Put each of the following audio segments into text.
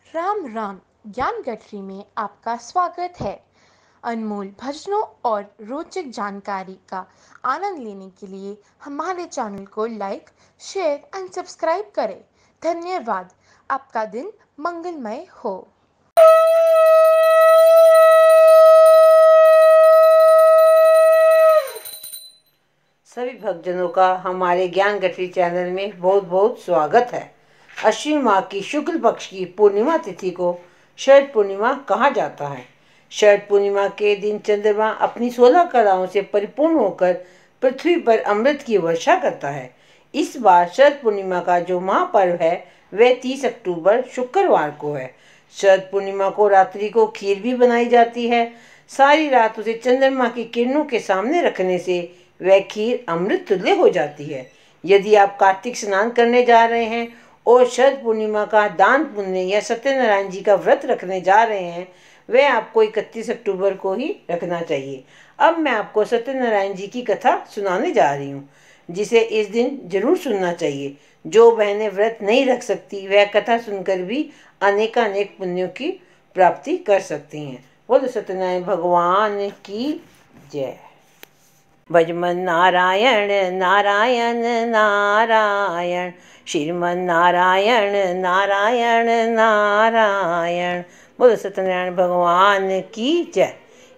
राम राम। ज्ञान गठरी में आपका स्वागत है। अनमोल भजनों और रोचक जानकारी का आनंद लेने के लिए हमारे चैनल को लाइक, शेयर एंड सब्सक्राइब करें। धन्यवाद। आपका दिन मंगलमय हो। सभी भक्तजनों का हमारे ज्ञान गठरी चैनल में बहुत बहुत स्वागत है। अश्विन माह की शुक्ल पक्ष की पूर्णिमा तिथि को शरद पूर्णिमा कहा जाता है। शरद पूर्णिमा के दिन चंद्रमा अपनी 16 कलाओं से परिपूर्ण होकर पृथ्वी पर अमृत की वर्षा करता है। इस बार शरद पूर्णिमा का जो महापर्व है वह 30 अक्टूबर शुक्रवार को है। शरद पूर्णिमा को रात्रि को खीर भी बनाई जाती है। सारी रात उसे चंद्रमा की किरणों के सामने रखने से वह खीर अमृत तुल्य हो जाती है। यदि आप कार्तिक स्नान करने जा रहे हैं और शरद पूर्णिमा का दान पुण्य या सत्यनारायण जी का व्रत रखने जा रहे हैं, वह आपको 31 अक्टूबर को ही रखना चाहिए। अब मैं आपको सत्यनारायण जी की कथा सुनाने जा रही हूँ, जिसे इस दिन जरूर सुनना चाहिए। जो बहनें व्रत नहीं रख सकती वह कथा सुनकर भी अनेकानेक पुण्यों की प्राप्ति कर सकती हैं। बोलो सत्यनारायण भगवान की जय। भजमन नारायण नारायण नारायण, श्रीमन नारायण नारायण नारायण। बोलो सत्यनारायण भगवान की जय।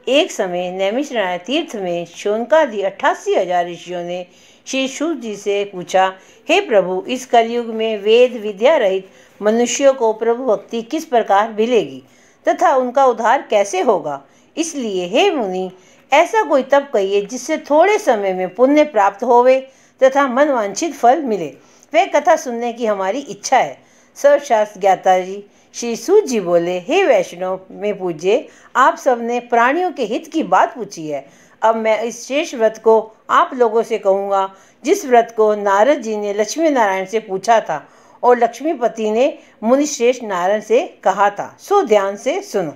एक समय नैमिषारण्य तीर्थ में शौनकादि 88,000 ऋषियों ने श्री सूत जी से पूछा, हे प्रभु, इस कलयुग में वेद विद्या रहित मनुष्यों को प्रभु भक्ति किस प्रकार मिलेगी तथा उनका उद्धार कैसे होगा? इसलिए हे मुनि, ऐसा कोई तप कहिए जिससे थोड़े समय में पुण्य प्राप्त होवे तथा मनवांछित फल मिले। वह कथा सुनने की हमारी इच्छा है। सर्वशास्त्र ज्ञाता जी श्री सूत जी बोले, हे वैष्णव में पूज्य, आप सबने प्राणियों के हित की बात पूछी है। अब मैं इस शेष व्रत को आप लोगों से कहूँगा, जिस व्रत को नारद जी ने लक्ष्मी नारायण से पूछा था और लक्ष्मीपति ने मुनिश्रेष्ठ नारायण से कहा था। सो ध्यान से सुनो।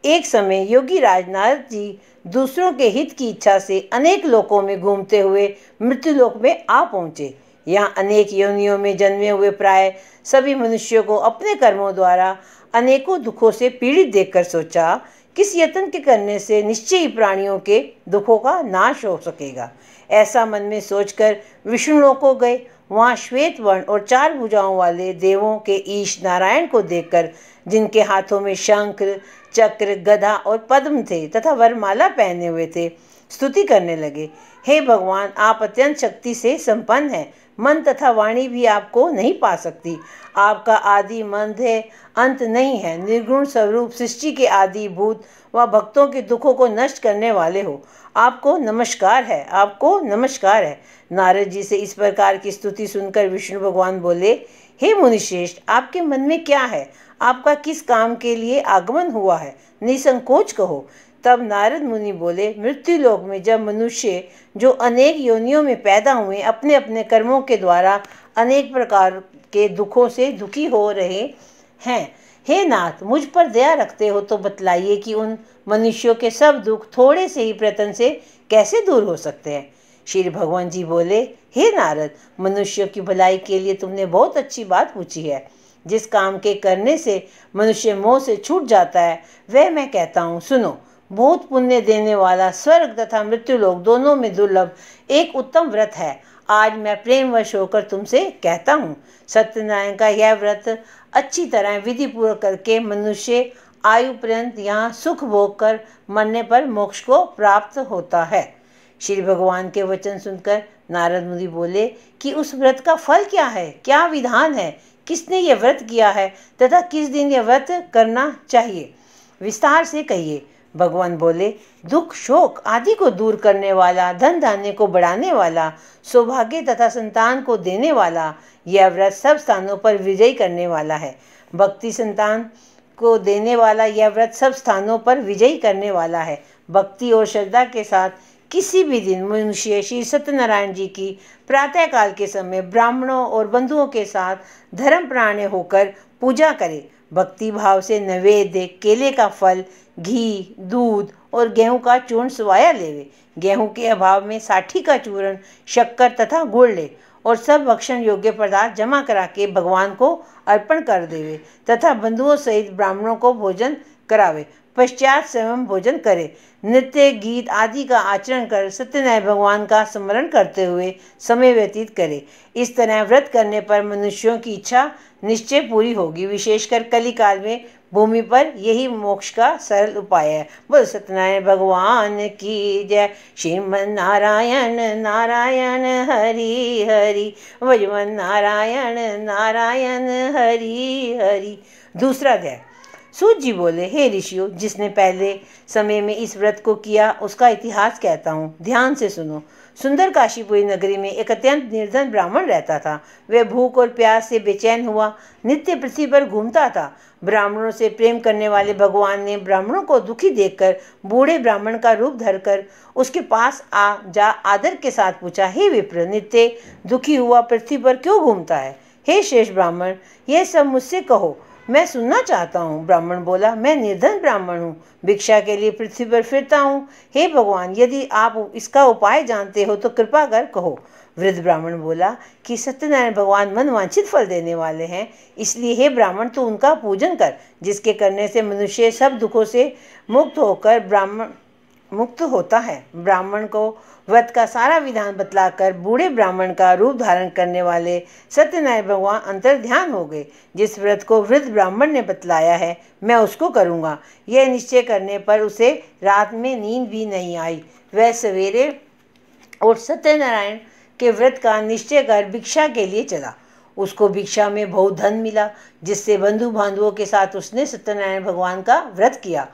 एक समय योगी राज नारद जी दूसरों के हित की इच्छा से अनेक लोकों में घूमते हुए मृत्युलोक में आ पहुँचे। यहाँ अनेक योनियों में जन्मे हुए प्राय सभी मनुष्यों को अपने कर्मों द्वारा अनेकों दुखों से पीड़ित देखकर सोचा, किस यत्न के करने से निश्चय ही प्राणियों के दुखों का नाश हो सकेगा। ऐसा मन में सोचकर विष्णु लोक को गए। वहाँ श्वेत वर्ण और 4 भुजाओं वाले देवों के ईश नारायण को देखकर, जिनके हाथों में शंख, चक्र, गदा और पद्म थे तथा वरमाला पहने हुए थे, स्तुति करने लगे। हे भगवान, आप अत्यंत शक्ति से संपन्न हैं। मन तथा वाणी भी आपको नहीं पा सकती। आपका आदि मध्य है, अंत नहीं है। निर्गुण स्वरूप सृष्टि के आदि भूत व भक्तों के दुखों को नष्ट करने वाले हो। आपको नमस्कार है, आपको नमस्कार है। नारद जी से इस प्रकार की स्तुति सुनकर विष्णु भगवान बोले, हे मुनिश्रेष्ठ, आपके मन में क्या है? आपका किस काम के लिए आगमन हुआ है? निसंकोच कहो। तब नारद मुनि बोले, मृत्यु लोक में जब मनुष्य जो अनेक योनियों में पैदा हुए अपने अपने कर्मों के द्वारा अनेक प्रकार के दुखों से दुखी हो रहे हैं, हे नाथ, मुझ पर दया रखते हो तो बतलाइए कि उन मनुष्यों के सब दुख थोड़े से ही प्रयत्न से कैसे दूर हो सकते हैं? श्री भगवान जी बोले, हे नारद, मनुष्यों की भलाई के लिए तुमने बहुत अच्छी बात पूछी है। जिस काम के करने से मनुष्य मोह से छूट जाता है वह मैं कहता हूँ, सुनो। बहुत पुण्य देने वाला स्वर्ग तथा मृत्युलोक दोनों में दुर्लभ एक उत्तम व्रत है। आज मैं प्रेमवश होकर तुमसे कहता हूँ। सत्यनारायण का यह व्रत अच्छी तरह विधि पूर्वक करके मनुष्य आयु पर्यंत यहाँ सुख भोग कर मरने पर मोक्ष को प्राप्त होता है। श्री भगवान के वचन सुनकर नारद मुनि बोले कि उस व्रत का फल क्या है, क्या विधान है, किसने यह व्रत किया है तथा किस दिन यह व्रत करना चाहिए? विस्तार से कहिए। भगवान बोले, दुख शोक आदि को दूर करने वाला, धन धान्य को बढ़ाने वाला, सौभाग्य तथा संतान को देने वाला, यह व्रत सब स्थानों पर विजय करने वाला है। भक्ति संतान को देने वाला यह व्रत सब स्थानों पर विजयी करने वाला है। भक्ति और श्रद्धा के साथ किसी भी दिन मनुष्य श्री सत्यनारायण जी की प्रातःकाल के समय ब्राह्मणों और बंधुओं के साथ धर्मप्राण होकर पूजा करे। भक्ति भाव से नैवेद्य, केले का फल, घी, दूध और गेहूं का चूर्ण स्वाया लेवे। गेहूं के अभाव में साठी का चूर्ण, शक्कर तथा गुड़ ले और सब भक्षण योग्य पदार्थ जमा करा के भगवान को अर्पण कर देवे तथा बंधुओं सहित ब्राह्मणों को भोजन करावे। पश्चात स्वयं भोजन करे। नृत्य गीत आदि का आचरण कर सत्यनारायण भगवान का स्मरण करते हुए समय व्यतीत करे। इस तरह व्रत करने पर मनुष्यों की इच्छा निश्चय पूरी होगी। विशेषकर कली काल में भूमि पर यही मोक्ष का सरल उपाय है। बोल सत्यनारायण भगवान की जय। श्रीमन नारायण नारायण हरि हरि, भजमन नारायण नारायण हरि हरि। दूसरा अध्याय। सूत जी बोले, हे ऋषियों, जिसने पहले समय में इस व्रत को किया उसका इतिहास कहता हूँ, ध्यान से सुनो। सुंदर काशीपुरी नगरी में एक अत्यंत निर्धन ब्राह्मण रहता था। वह भूख और प्यास से बेचैन हुआ नित्य पृथ्वी पर घूमता था। ब्राह्मणों से प्रेम करने वाले भगवान ने ब्राह्मणों को दुखी देखकर बूढ़े ब्राह्मण का रूप धरकर उसके पास आ जा आदर के साथ पूछा, हे विप्र, नित्य दुखी हुआ पृथ्वी पर क्यों घूमता है? हे शेष ब्राह्मण, यह सब मुझसे कहो, मैं सुनना चाहता हूँ। ब्राह्मण बोला, मैं निर्धन ब्राह्मण हूँ, भिक्षा के लिए पृथ्वी पर फिरता हूँ। हे भगवान, यदि आप इसका उपाय जानते हो तो कृपा कर कहो। वृद्ध ब्राह्मण बोला कि सत्यनारायण भगवान मनवांछित फल देने वाले हैं, इसलिए हे ब्राह्मण तू उनका पूजन कर, जिसके करने से मनुष्य सब दुखों से मुक्त होता है। ब्राह्मण को व्रत का सारा विधान बतलाकर बूढ़े ब्राह्मण का रूप धारण करने वाले सत्यनारायण भगवान अंतर ध्यान हो गए। जिस व्रत को वृद्ध ब्राह्मण ने बतलाया है मैं उसको करूँगा, यह निश्चय करने पर उसे रात में नींद भी नहीं आई। वह सवेरे और सत्यनारायण के व्रत का निश्चय कर भिक्षा के लिए चला। उसको भिक्षा में बहुत धन मिला, जिससे बंधु बांधवों के साथ उसने सत्यनारायण भगवान का व्रत किया।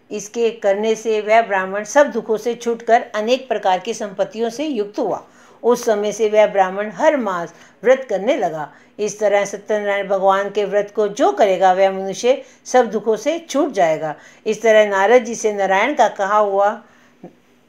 इसके करने से वह ब्राह्मण सब दुखों से छूटकर अनेक प्रकार की संपत्तियों से युक्त हुआ। उस समय से वह ब्राह्मण हर मास व्रत करने लगा। इस तरह सत्यनारायण भगवान के व्रत को जो करेगा वह मनुष्य सब दुखों से छूट जाएगा। इस तरह नारद जी से नारायण का कहा हुआ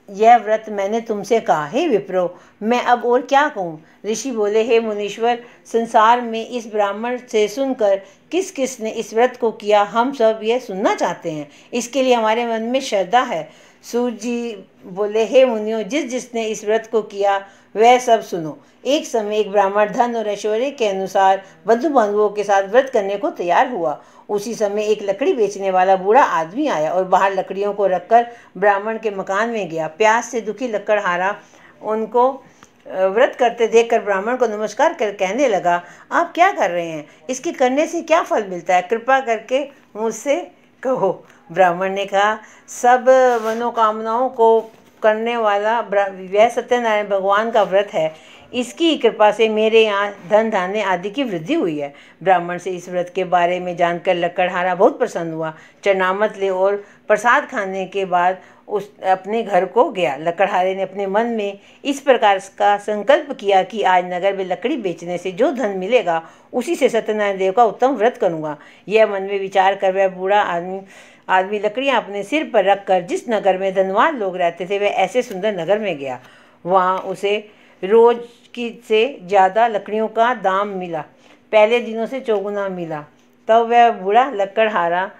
यह व्रत मैंने तुमसे कहा। हे विप्रो, मैं अब और क्या कहूँ? ऋषि बोले, हे मुनीश्वर, संसार में इस ब्राह्मण से सुनकर किस किस ने इस व्रत को किया हम सब यह सुनना चाहते हैं। इसके लिए हमारे मन में श्रद्धा है। सूत जी बोले, हे मुनियों, जिसने इस व्रत को किया वह सब सुनो। एक समय एक ब्राह्मण धन और ऐश्वर्य के अनुसार बंधु बांधवों के साथ व्रत करने को तैयार हुआ। उसी समय एक लकड़ी बेचने वाला बूढ़ा आदमी आया और बाहर लकड़ियों को रखकर ब्राह्मण के मकान में गया। प्यास से दुखी लकड़हारा उनको व्रत करते देखकर ब्राह्मण को नमस्कार कर कहने लगा, आप क्या कर रहे हैं? इसके करने से क्या फल मिलता है? कृपा करके मुझसे कहो। ब्राह्मण ने कहा, सब मनोकामनाओं को करने वाला वह सत्यनारायण भगवान का व्रत है। इसकी कृपा से मेरे यहाँ धन धान्य आदि की वृद्धि हुई है। ब्राह्मण से इस व्रत के बारे में जानकर लकड़हारा बहुत प्रसन्न हुआ। चरणामत ले और प्रसाद खाने के बाद उस अपने घर को गया। लकड़हारे ने अपने मन में इस प्रकार का संकल्प किया कि आज नगर में लकड़ी बेचने से जो धन मिलेगा उसी से सत्यनारायण देव का उत्तम व्रत करूँगा। यह मन में विचार कर वह बूढ़ा आदमी लकड़ियाँ अपने सिर पर रखकर जिस नगर में धनवान लोग रहते थे वह ऐसे सुंदर नगर में गया। वहाँ उसे रोज की से ज़्यादा लकड़ियों का दाम मिला, पहले दिनों से चौगुना मिला। तब वह बूढ़ा लकड़हारा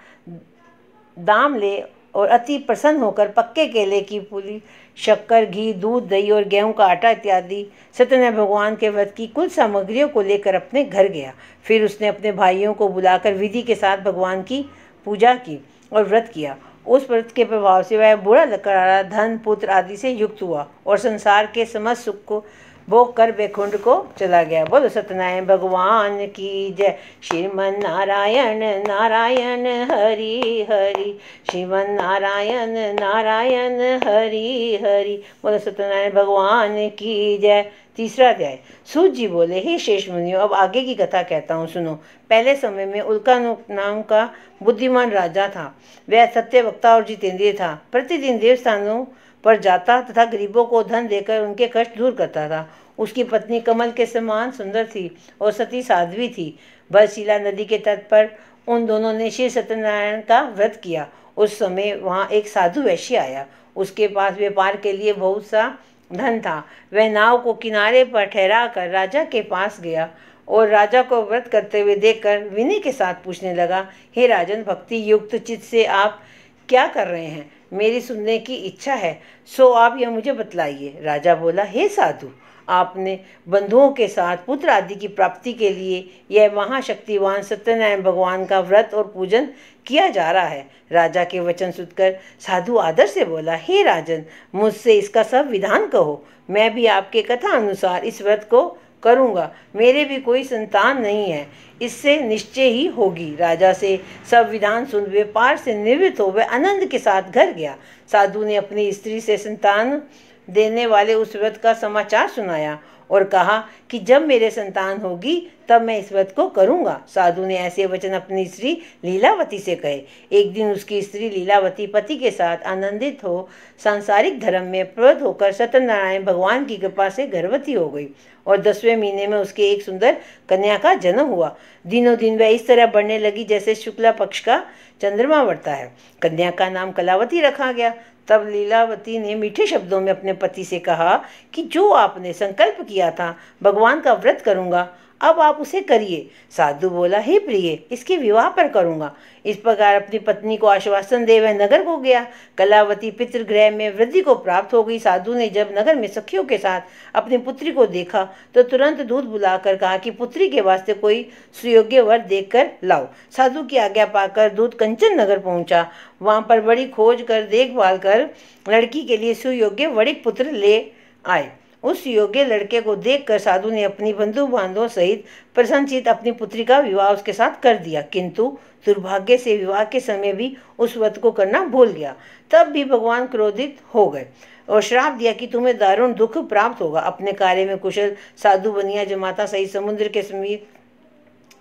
दाम ले और अति प्रसन्न होकर पक्के केले की पूरी, शक्कर, घी, दूध, दही और गेहूं का आटा इत्यादि सत्यनारायण भगवान के व्रत की कुल सामग्रियों को लेकर अपने घर गया। फिर उसने अपने भाइयों को बुलाकर विधि के साथ भगवान की पूजा की और व्रत किया। उस व्रत के प्रभाव से वह बूढ़ा लकड़हारा धन, पुत्र आदि से युक्त हुआ और संसार के समस्त सुख को भोग कर वैकुंठ को चला गया। बोलो सत्यनारायण भगवान की जय। श्रीमन नारायण नारायण हरि हरि, श्रीमन नारायण नारायण हरि हरि। बोलो सत्यनारायण भगवान की जय। तीसरा अध्याय। सूत जी बोले, हे शेष मुनियों, अब आगे की कथा कहता हूँ, सुनो। पहले समय में उल्का नाम का बुद्धिमान राजा था। वह सत्यवक्ता और जितेंद्रिय था। प्रतिदिन देवस्थानों पर जाता तथा गरीबों को धन देकर उनके कष्ट दूर करता था। उसकी पत्नी कमल के समान सुंदर थी और सती साध्वी थी। भरशिला नदी के तट पर उन दोनों ने श्री सत्यनारायण का व्रत किया। उस समय वहाँ एक साधु वैश्य आया। उसके पास व्यापार के लिए बहुत सा धन था। वह नाव को किनारे पर ठहरा कर राजा के पास गया और राजा को व्रत करते हुए देखकर विनय के साथ पूछने लगा, हे राजन, भक्ति युक्त चित्त से आप क्या कर रहे हैं? मेरी सुनने की इच्छा है, सो आप यह मुझे बतलाइए। राजा बोला, हे साधु, आपने बंधुओं के साथ पुत्र आदि की प्राप्ति के लिए यह महाशक्तिवान सत्यनारायण भगवान का व्रत और पूजन किया जा रहा है। राजा के वचन सुनकर साधु आदर से बोला, हे राजन, मुझसे इसका सब विधान कहो। मैं भी आपके कथा अनुसार इस व्रत को करूँगा। मेरे भी कोई संतान नहीं है, इससे निश्चय ही होगी। राजा से सब विधान सुन व्यापार से निवृत्त हो वह आनंद के साथ घर गया। साधु ने अपनी स्त्री से संतान देने वाले उस व्रत का समाचार सुनाया और कहा कि जब मेरे संतान होगी तब मैं इस व्रत को करूँगा। साधु ने ऐसे वचन अपनी स्त्री लीलावती से कहे। एक दिन उसकी स्त्री लीलावती पति के साथ आनंदित हो सांसारिक धर्म में प्रवृत्त होकर सत्यनारायण भगवान की कृपा से गर्भवती हो गई और 10वें महीने में उसके एक सुंदर कन्या का जन्म हुआ। दिनों दिन वह इस तरह बढ़ने लगी जैसे शुक्ला पक्ष का चंद्रमा बढ़ता है। कन्या का नाम कलावती रखा गया। तब लीलावती ने मीठे शब्दों में अपने पति से कहा कि जो आपने संकल्प किया था भगवान का व्रत करूँगा, अब आप उसे करिए। साधु बोला, हे प्रिय, इसके विवाह पर करूँगा। इस प्रकार अपनी पत्नी को आश्वासन दे वह नगर को गया। कलावती पितृगृह में वृद्धि को प्राप्त हो गई। साधु ने जब नगर में सखियों के साथ अपनी पुत्री को देखा तो तुरंत दूध बुलाकर कहा कि पुत्री के वास्ते कोई सुयोग्य वर देख कर लाओ। साधु की आज्ञा पाकर दूध कंचन नगर पहुंचा। वहां पर बड़ी खोज कर देखभाल कर लड़की के लिए सुयोग्य वणिक पुत्र ले आए। उस योग्य लड़के को देखकर साधु ने अपनी बंधु बांधवों सहित प्रसन्नचित्त अपनी पुत्री का विवाह उसके साथ कर दिया, किंतु दुर्भाग्य से विवाह के समय भी उस व्रत को करना भूल गया। तब भी भगवान क्रोधित हो गए और श्राप दिया कि तुम्हें दारुण दुख प्राप्त होगा। अपने कार्य में कुशल साधु बनिया जमाता सहित समुद्र के समीप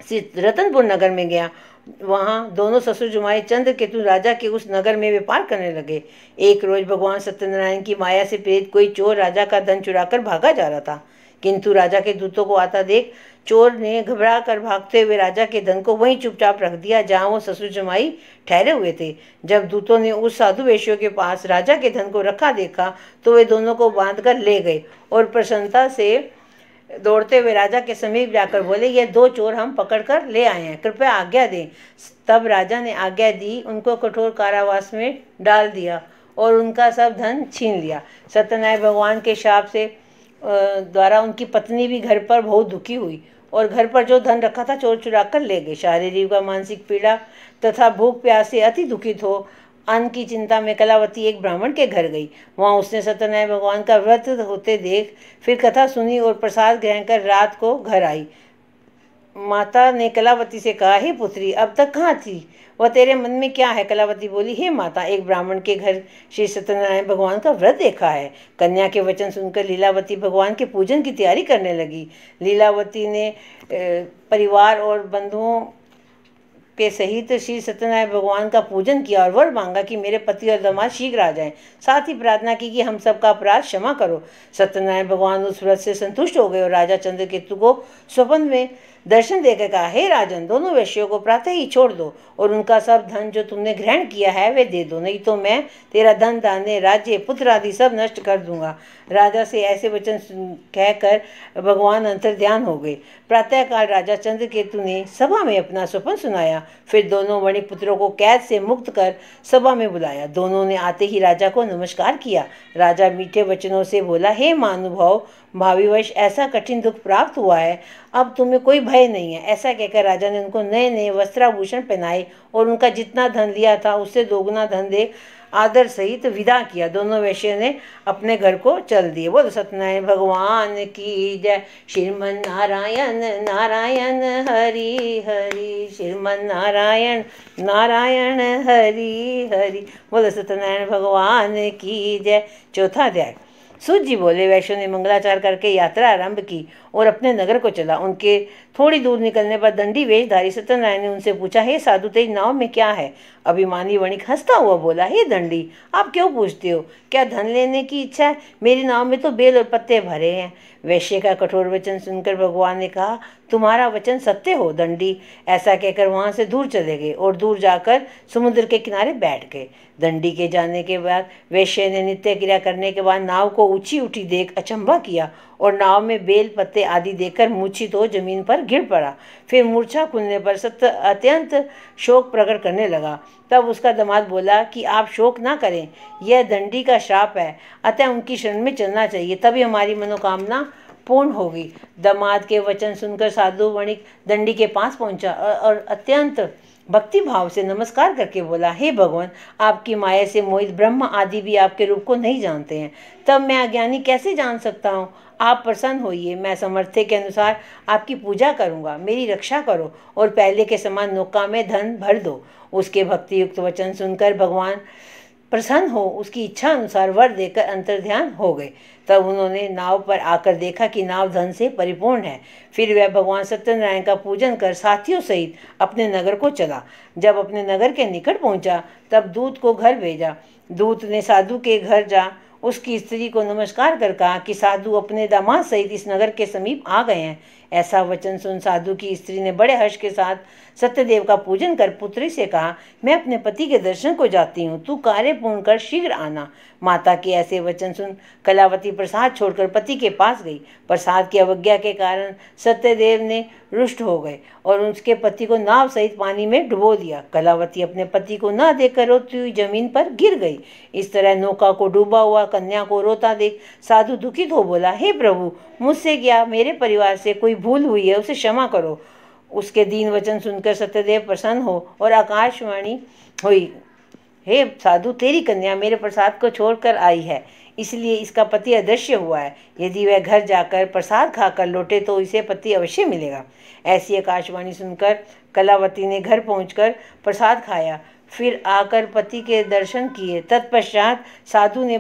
स्थित रतनपुर नगर में गया। वहाँ दोनों ससुर जुमाई चंद्रकेतु राजा के उस नगर में व्यापार करने लगे। एक रोज भगवान सत्यनारायण की माया से प्रेरित कोई चोर राजा का धन चुराकर भागा जा रहा था, किंतु राजा के दूतों को आता देख चोर ने घबरा कर भागते हुए राजा के धन को वहीं चुपचाप रख दिया जहाँ वो ससुर जमाई ठहरे हुए थे। जब दूतों ने उस साधु वेश्यों के पास राजा के धन को रखा देखा तो वे दोनों को बांधकर ले गए और प्रसन्नता से दौड़ते हुए राजा के समीप जाकर बोले, ये 2 चोर हम पकड़कर ले आए हैं, कृपया आज्ञा दें। तब राजा ने आज्ञा दी, उनको कठोर कारावास में डाल दिया और उनका सब धन छीन लिया। सत्यनारायण भगवान के शाप से द्वारा उनकी पत्नी भी घर पर बहुत दुखी हुई और घर पर जो धन रखा था चोर चुरा कर ले गए। शारीरिक व मानसिक पीड़ा तथा भूख प्यास से अति दुखित हो अन्न की चिंता में कलावती एक ब्राह्मण के घर गई। वहाँ उसने सत्यनारायण भगवान का व्रत होते देख फिर कथा सुनी और प्रसाद ग्रहण कर रात को घर आई। माता ने कलावती से कहा, हे पुत्री, अब तक कहाँ थी? वह तेरे मन में क्या है? कलावती बोली, हे माता, एक ब्राह्मण के घर श्री सत्यनारायण भगवान का व्रत देखा है। कन्या के वचन सुनकर लीलावती भगवान के पूजन की तैयारी करने लगी। लीलावती ने परिवार और बंधुओं के सहित श्री सत्यनारायण भगवान का पूजन किया और वर मांगा कि मेरे पति और दामाद शीघ्र आ जाएं। साथ ही प्रार्थना की कि हम सबका अपराध क्षमा करो। सत्यनारायण भगवान उस व्रत से संतुष्ट हो गए और राजा चंद्रकेतु को स्वप्न में दर्शन देकर कहा, हे राजन, दोनों वेश्यों को प्रातः ही छोड़ दो और उनका सब धन जो तुमने ग्रहण किया है वे दे दो, नहीं तो मैं तेरा धन धान्य राज्य पुत्र आदि सब नष्ट कर दूंगा। राजा से ऐसे वचन कहकर भगवान अंतर्ध्यान हो गए। प्रातःकाल राजा चंद्रकेतु ने सभा में अपना स्वप्न सुनाया। फिर दोनों वणिक पुत्रों को कैद से मुक्त कर सभा में बुलाया। दोनों ने आते ही राजा को नमस्कार किया। राजा मीठे वचनों से बोला, हे महानुभाव, भाविवश ऐसा कठिन दुख प्राप्त हुआ है, अब तुम्हें कोई भय नहीं है। ऐसा कहकर राजा ने उनको नए नए वस्त्राभूषण पहनाए और उनका जितना धन लिया था उससे दोगुना धन दे आदर सहित विदा किया। दोनों वैश्य ने अपने घर को चल दिए। बोलो सत्यनारायण भगवान की जय। श्रीमन नारायण नारायण हरि हरि, श्रीमन नारायण नारायण हरि हरि। बोलो सत्यनारायण भगवान की जय। चौथा अध्याय। सूत जी बोले, वैश्यों ने मंगलाचार करके यात्रा आरंभ की और अपने नगर को चला। उनके थोड़ी दूर निकलने पर दंडी वेशधारी सत्यनारायण ने उनसे पूछा, हे साधु, तेज नाव में क्या है? अभिमानी वणिक हंसता हुआ बोला, हे दंडी, आप क्यों पूछते हो? क्या धन लेने की इच्छा है? मेरी नाव में तो बेल और पत्ते भरे हैं। वैश्य का कठोर वचन सुनकर भगवान ने कहा, तुम्हारा वचन सत्य हो दंडी। ऐसा कहकर वहां से दूर चले गए और दूर जाकर समुद्र के किनारे बैठ गए। दंडी के जाने के बाद वैश्य ने नित्य क्रिया करने के बाद नाव को ऊंची उठी देख अचंभा किया और नाव में बेल पत्ते आदि देखकर मूर्छित हो जमीन पर गिर पड़ा। फिर मूर्छा खुलने पर सत्य अत्यंत शोक प्रकट करने लगा। तब उसका दामाद बोला कि आप शोक ना करें, यह दंडी का श्राप है, अतः उनकी शरण में चलना चाहिए, तभी हमारी मनोकामना पूर्ण होगी। दामाद के वचन सुनकर साधु वणिक दंडी के पास पहुंचा और अत्यंत भक्ति भाव से नमस्कार करके बोला, हे भगवान, आपकी माया से मोहित ब्रह्म आदि भी आपके रूप को नहीं जानते हैं, तब मैं अज्ञानी कैसे जान सकता हूँ। आप प्रसन्न होइए, मैं सामर्थ्य के अनुसार आपकी पूजा करूँगा, मेरी रक्षा करो और पहले के समान नौका में धन भर दो। उसके भक्ति युक्त वचन सुनकर भगवान प्रसन्न हो उसकी इच्छा अनुसार वर देकर अंतर्ध्यान हो गए। तब उन्होंने नाव पर आकर देखा कि नाव धन से परिपूर्ण है। फिर वह भगवान सत्यनारायण का पूजन कर साथियों सहित अपने नगर को चला। जब अपने नगर के निकट पहुंचा तब दूत को घर भेजा। दूत ने साधु के घर जा उसकी स्त्री को नमस्कार कर कहा कि साधु अपने दामाद सहित इस नगर के समीप आ गए हैं। ऐसा वचन सुन साधु की स्त्री ने बड़े हर्ष के साथ सत्यदेव का पूजन कर पुत्री से कहा, मैं अपने पति के दर्शन को जाती हूँ, तू कार्य पूर्ण कर शीघ्र आना। माता के ऐसे वचन सुन कलावती प्रसाद छोड़कर पति के पास गई। प्रसाद की अवज्ञा के कारण सत्यदेव ने रुष्ट हो गए और उसके पति को नाव सहित पानी में डुबो दिया। कलावती अपने पति को न देखकर रोती हुई जमीन पर गिर गई। इस तरह नौका को डूबा हुआ कन्या को रोता देख साधु दुखित हो बोला, हे प्रभु, मुझसे क्या मेरे परिवार से कोई भूल हुई है, उसे क्षमा करो। उसके दीन वचन सुनकर सत्यदेव प्रसन्न हो और आकाशवाणी हुई, हे साधु, तेरी कन्या मेरे प्रसाद को छोड़कर आई है, इसलिए इसका पति अदृश्य हुआ है। यदि वह घर जाकर प्रसाद खाकर लौटे तो इसे पति अवश्य मिलेगा। ऐसी आकाशवाणी सुनकर कलावती ने घर पहुंचकर प्रसाद खाया, फिर आकर पति के दर्शन किए। तत्पश्चात साधु ने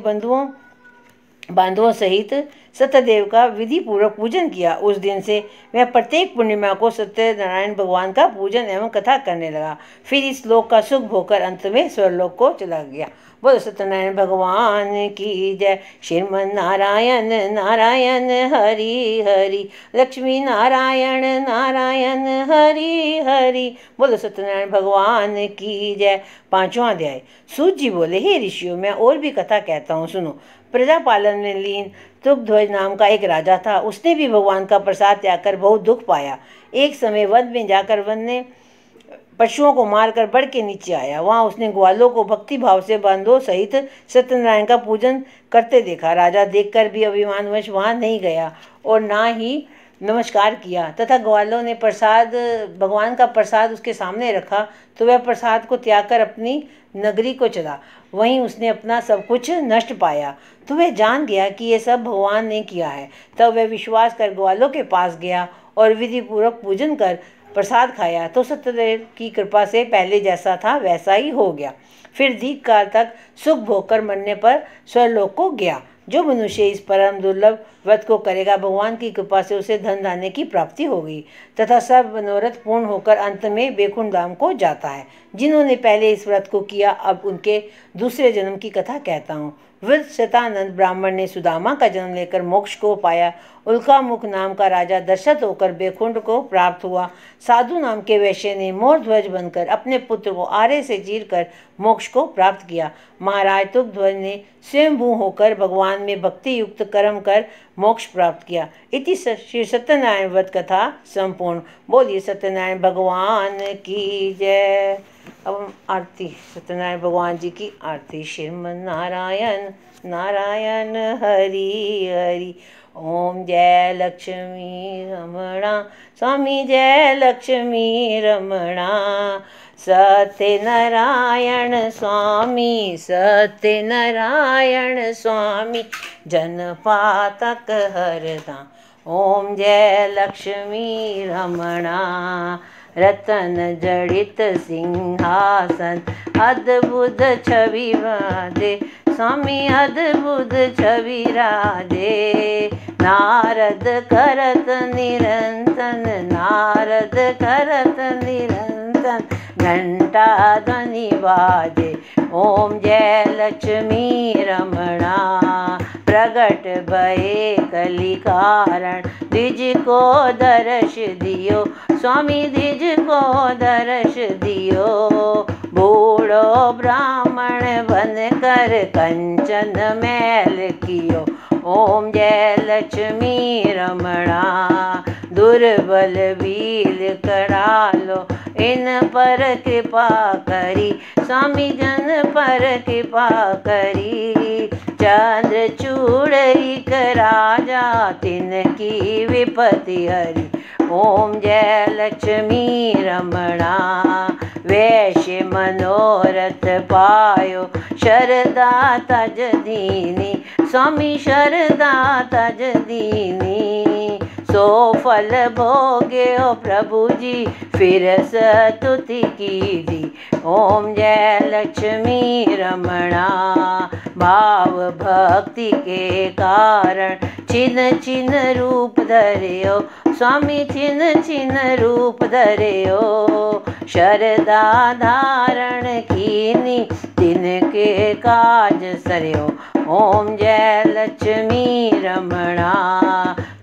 बांधुओं सहित सत्यदेव का विधि पूर्वक पूजन किया। उस दिन से वह प्रत्येक पूर्णिमा को सत्यनारायण भगवान का पूजन एवं कथा करने लगा। फिर इस लोक का सुख भोकर अंत में स्वर्लोक को चला गया। बोलो सत्यनारायण भगवान की जय। श्रीमन नारायण नारायण हरि हरि, लक्ष्मी नारायण नारायण हरि हरि। बोलो सत्यनारायण भगवान की जय। 5वां अध्याय। सूत जी बोले, हे ऋषियों, मैं और भी कथा कहता हूँ, सुनो। प्रजा पालन में लीन तुगध्वज नाम का एक राजा था। उसने भी भगवान का प्रसाद त्याग कर बहुत दुख पाया। एक समय वन में जाकर वन ने पशुओं को मारकर बढ़ के नीचे आया। वहाँ उसने ग्वालों को भक्ति भाव से बांधों सहित सत्यनारायण का पूजन करते देखा। राजा देखकर भी अभिमानवश वहाँ नहीं गया और ना ही नमस्कार किया, तथा ग्वालों ने भगवान का प्रसाद उसके सामने रखा तो वह प्रसाद को त्याग कर अपनी नगरी को चला। वहीं उसने अपना सब कुछ नष्ट पाया तो वह जान गया कि ये सब भगवान ने किया है। तब वह विश्वास कर ग्वालों के पास गया और विधि पूर्वक पूजन कर प्रसाद खाया तो सत्यदेव की कृपा से पहले जैसा था वैसा ही हो गया। फिर दीर्घ काल तक सुख भोग कर मरने पर स्वर्लोक को गया। जो मनुष्य इस परम दुर्लभ व्रत को करेगा, भगवान की कृपा से उसे धन धान्य की प्राप्ति होगी तथा सब मनोरथ पूर्ण होकर अंत में बैकुंठ धाम को जाता है। जिन्होंने पहले इस व्रत को किया, अब उनके दूसरे जन्म की कथा कहता हूँ। वृद्ध शतानंद ब्राह्मण ने सुदामा का जन्म लेकर मोक्ष को पाया। उल्कामुख नाम का राजा दशरथ होकर बैकुंठ को प्राप्त हुआ। साधु नाम के वैश्य ने मोर ध्वज बनकर अपने पुत्र को आरे से चीर कर मोक्ष को प्राप्त किया। महाराज तुगध्वज ने स्वयंभू होकर भगवान में भक्ति युक्त कर्म कर मोक्ष प्राप्त किया। इति श्री सत्यनारायण व्रत कथा संपूर्ण। बोलिए सत्यनारायण भगवान की जय। अब आरती, सत्यनारायण भगवान जी की आरती। श्रीमन नारायण नारायण हरि हरि। ओम जय लक्ष्मी रमणा स्वामी, जय लक्ष्मी रमणा। सत्यनारायण स्वामी, सत्यनारायण स्वामी, जनपातक हरदा। ओम जय लक्ष्मी रमणा। रतन जड़ित सिंहासन, अद्भुत छवि राधे स्वामी, अद्भुत छवि राधे। नारद करत निरंतन, नारद करत निरंतन, घंटा ध्वनि बाजे। ओम जय लक्ष्मी रमणा। प्रगट भये कलि कारण, द्विज को दर्श दियो स्वामी, द्विज को दर्श दियो। बूढ़ो ब्राह्मण बन कर कंचन मैल कियो। ओम जय लक्ष्मी रमणा। दुर्बल बील करालो, इन पर कृपा करी स्वामी, जन पर कृपा करी। चंद्रचूड़ एक राजा तिनकी विपत्ति हरी। ओम जय लक्ष्मी रमणा। वैश्य मनोरथ पायो शरदा तज दीनी। स्वामी शरदा तज दीनी। सो फल भोग्यो प्रभु जी फिर स्तुति कीजी। ओम जय लक्ष्मी रमणा। भाव भक्ति के कारण छिन छिन रूप धर्यो। स्वामी छिन छिन रूप धर्यो। शरदा धारण कीनी तिनके काज सरयो। ओम जय लक्ष्मी रमणा।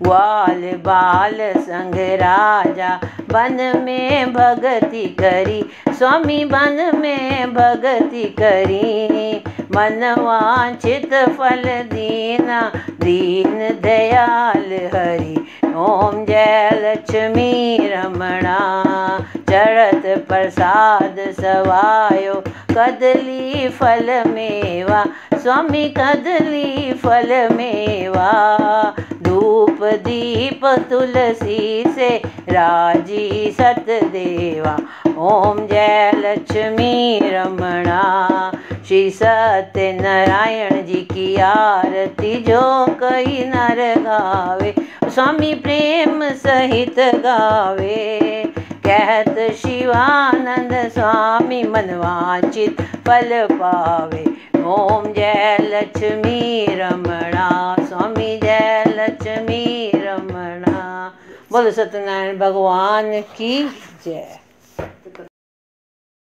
ग्वाल बाल संग राजा वन में भगति करी। स्वामी वन में भगति करी। मन वांछित फल दीना दीन दयाल हरि। ओम जय लक्ष्मी रमणा। चढ़त प्रसाद सवायो कदली फल मेवा। स्वामी कदली फल मेवा। धूप दीप तुलसी से राजी सतदेवा। ओम जय लक्ष्मी रमणा। श्री सत्यनारायण जी की आरती जो कई नर गावे। स्वामी प्रेम सहित गावे। कहत शिवानंद स्वामी मनवांचित फल पावे। ओम जय लक्ष्मी रमणा। स्वामी जय लक्ष्मी रमणा। बोलो सत्यनारायण भगवान की जय।